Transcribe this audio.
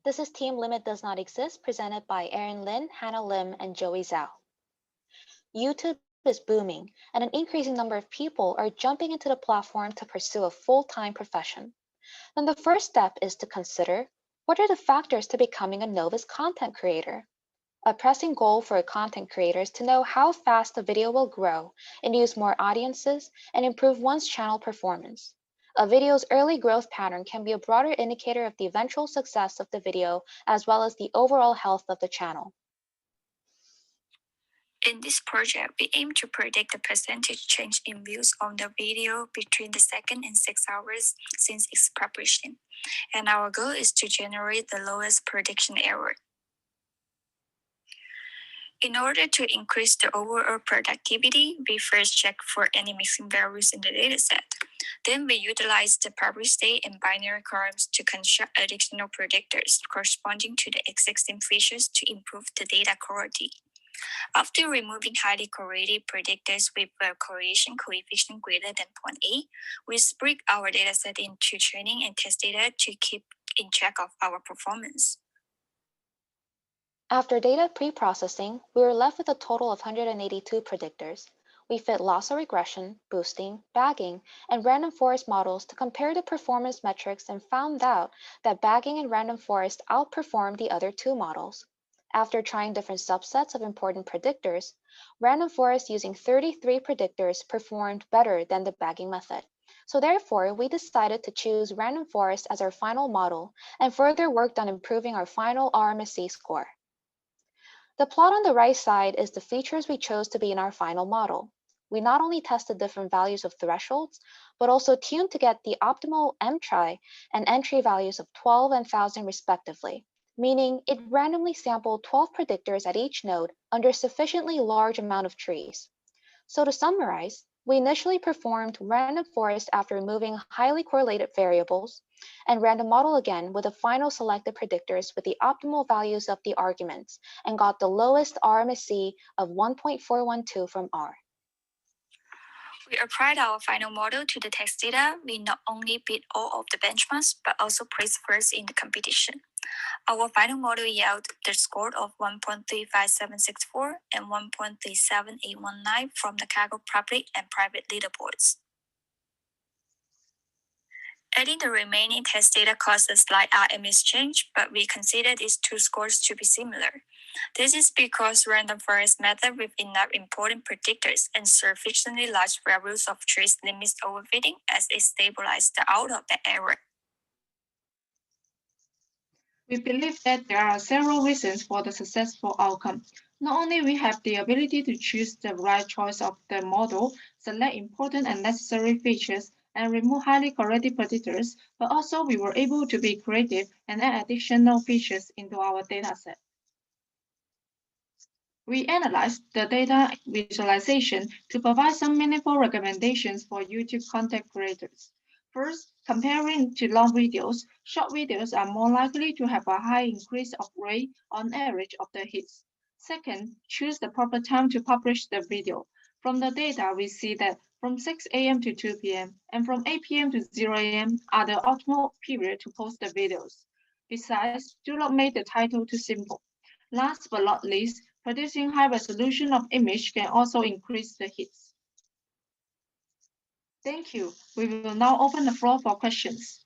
This is Team Limit Does Not Exist, presented by Erin Lin, Hannah Lim, and Joey Zhao. YouTube is booming, and an increasing number of people are jumping into the platform to pursue a full-time profession. Then the first step is to consider, what are the factors to becoming a novice content creator? A pressing goal for a content creator is to know how fast the video will grow, induce more audiences, and improve one's channel performance. A video's early growth pattern can be a broader indicator of the eventual success of the video as well as the overall health of the channel. In this project, we aim to predict the percentage change in views on the video between the 2nd and 6 hours since its publishing, and our goal is to generate the lowest prediction error. In order to increase the overall productivity, we first check for any missing values in the dataset. Then we utilize the published date and binary columns to construct additional predictors corresponding to the existing features to improve the data quality. After removing highly correlated predictors with a correlation coefficient greater than 0.8, we split our dataset into training and test data to keep in check of our performance. After data pre-processing, we were left with a total of 182 predictors. We fit loss or regression, boosting, bagging, and random forest models to compare the performance metrics and found out that bagging and random forest outperformed the other two models. After trying different subsets of important predictors, random forest using 33 predictors performed better than the bagging method. So therefore, we decided to choose random forest as our final model and further worked on improving our final RMSE score. The plot on the right side is the features we chose to be in our final model. We not only tested different values of thresholds, but also tuned to get the optimal M-try and entry values of 12 and 1000 respectively, meaning it randomly sampled 12 predictors at each node under a sufficiently large amount of trees. So to summarize, we initially performed random forest after removing highly correlated variables, and random model again with the final selected predictors with the optimal values of the arguments, and got the lowest RMSE of 1.412 from R. We applied our final model to the test data. We not only beat all of the benchmarks, but also placed first in the competition. Our final model yielded the score of 1.35764 and 1.37819 from the Kaggle public and private leaderboards. Adding the remaining test data caused a slight RMS change, but we consider these two scores to be similar. This is because random forest method with enough important predictors and sufficiently large values of trees limits overfitting as it stabilizes the out of the error. We believe that there are several reasons for the successful outcome. Not only we have the ability to choose the right choice of the model, select important and necessary features, and remove highly correlated predictors, but also we were able to be creative and add additional features into our dataset. We analyzed the data visualization to provide some meaningful recommendations for YouTube content creators. First, comparing to long videos, short videos are more likely to have a high increase of rate on average of the hits. Second, choose the proper time to publish the video. From the data, we see that from 6 a.m. to 2 p.m. and from 8 p.m. to 0 a.m. are the optimal period to post the videos. Besides, do not make the title too simple. Last but not least, producing high resolution of image can also increase the hits. Thank you. We will now open the floor for questions.